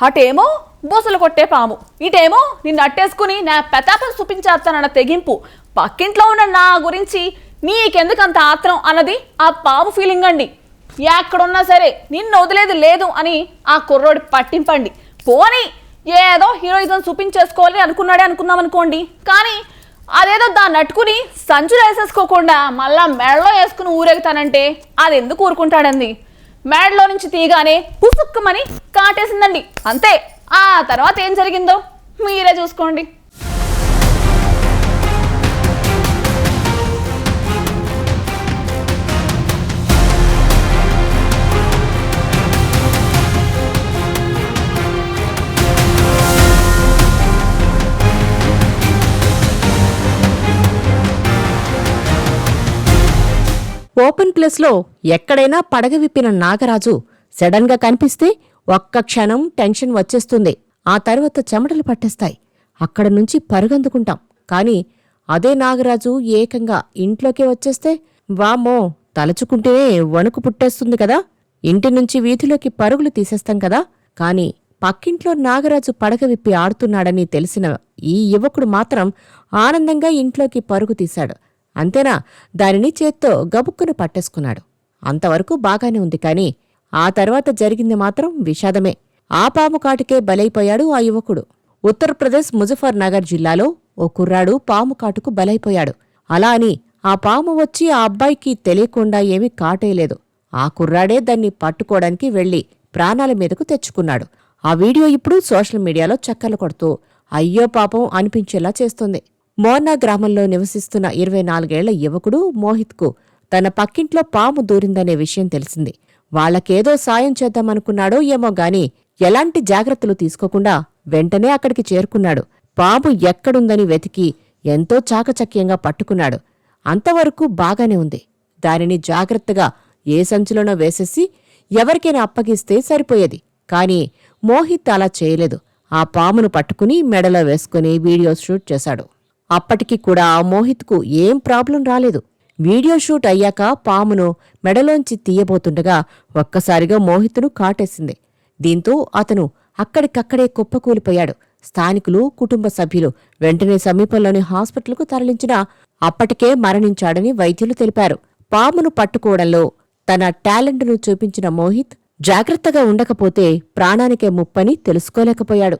అటేమో బూసలు కొట్టే పాము, ఇటేమో నిన్ను అట్టేసుకుని నా పెతాపం చూపించేస్తానన్న తెగింపు. పక్కింట్లో ఉన్న నా గురించి నీకెందుకంత ఆత్రం అన్నది ఆ పాము ఫీలింగ్ అండి. ఎక్కడున్నా సరే నిన్ను వదిలేది లేదు అని ఆ కుర్రోడి పట్టింపండి. పోనీ ఏదో హీరోయిజం చూపించేసుకోవాలని అనుకున్నాడే అనుకుందాం అనుకోండి, కానీ అదేదో దాన్ని అట్టుకుని సంచులు వేసేసుకోకుండా మళ్ళా మెడలో వేసుకుని ఊరేగుతానంటే అది ఎందుకు ఊరుకుంటాడండి? మేడలో నుంచి తీగానే పుసుక్కుమని కాటేసిందండి, అంతే. ఆ తర్వాత ఏం జరిగిందో మీరే చూసుకోండి. ఓపెన్ ప్లేస్లో ఎక్కడైనా పడగ విప్పిన నాగరాజు సడన్ గా కనిపిస్తే ఒక్క క్షణం టెన్షన్ వచ్చేస్తుంది. ఆ తర్వాత చెమటలు పట్టేస్తాయి. అక్కడ నుంచి పరుగందుకుంటాం. కాని అదే నాగరాజు ఏకంగా ఇంట్లోకే వచ్చేస్తే వామ్మో, తలుచుకుంటే వణుకు పుట్టేస్తుంది కదా. ఇంటి నుంచి వీధిలోకి పరుగులు తీసేస్తాం కదా. కాని పక్కింట్లో నాగరాజు పడగ విప్పి ఆడుతున్నాడని తెలిసిన ఈ యువకుడు మాత్రం ఆనందంగా ఇంట్లోకి పరుగు తీశాడు. అంతేనా, దానిని చేత్తో గబుక్కును పట్టేసుకున్నాడు. అంతవరకు బాగానే ఉంది. కాని ఆ తర్వాత జరిగింది మాత్రం విషాదమే. ఆ పాము కాటుకే బలైపోయాడు ఆ యువకుడు. ఉత్తరప్రదేశ్ ముజఫర్ నగర్ జిల్లాలో ఓ కుర్రాడు పాము కాటుకు బలైపోయాడు. అలా అని ఆ పాము వచ్చి ఆ అబ్బాయికి తెలియకుండా ఏమీ కాటేయలేదు. ఆ కుర్రాడే దాన్ని పట్టుకోవడానికి వెళ్లి ప్రాణాల మీదకు తెచ్చుకున్నాడు. ఆ వీడియో ఇప్పుడు సోషల్ మీడియాలో చక్కర్లు కొడుతూ అయ్యో పాపం అనిపించేలా చేస్తుంది. మోర్నా గ్రామంలో నివసిస్తున్న 24 ఏళ్ల యువకుడు మోహిత్కు తన పక్కింట్లో పాము దూరిందనే విషయం తెలిసింది. వాళ్లకేదో సాయం చేద్దామనుకున్నాడో ఏమో గాని ఎలాంటి జాగ్రత్తలు తీసుకోకుండా వెంటనే అక్కడికి చేరుకున్నాడు. పాము ఎక్కడుందని వెతికి ఎంతో చాకచక్యంగా పట్టుకున్నాడు. అంతవరకు బాగానే ఉంది. దానిని జాగ్రత్తగా ఏ సంచులోనో వేసేసి ఎవరికైనా అప్పగిస్తే సరిపోయేది. కాని మోహిత్ అలా చేయలేదు. ఆ పామును పట్టుకుని మెడలో వేసుకుని వీడియో షూట్ చేశాడు. అప్పటికి కూడా మోహిత్కు ఏం ప్రాబ్లం రాలేదు. వీడియో షూట్ అయ్యాక పామును మెడలోంచి తీయబోతుండగా ఒక్కసారిగా మోహిత్ను కాటేసింది. దీంతో అతను అక్కడికక్కడే కుప్పకూలిపోయాడు. స్థానికులు, కుటుంబ సభ్యులు వెంటనే సమీపంలోని హాస్పిటల్కు తరలించినా అప్పటికే మరణించాడని వైద్యులు తెలిపారు. పామును పట్టుకోవడంలో తన టాలెంట్ను చూపించిన మోహిత్ జాగ్రత్తగా ఉండకపోతే ప్రాణానికే ముప్పని తెలుసుకోలేకపోయాడు.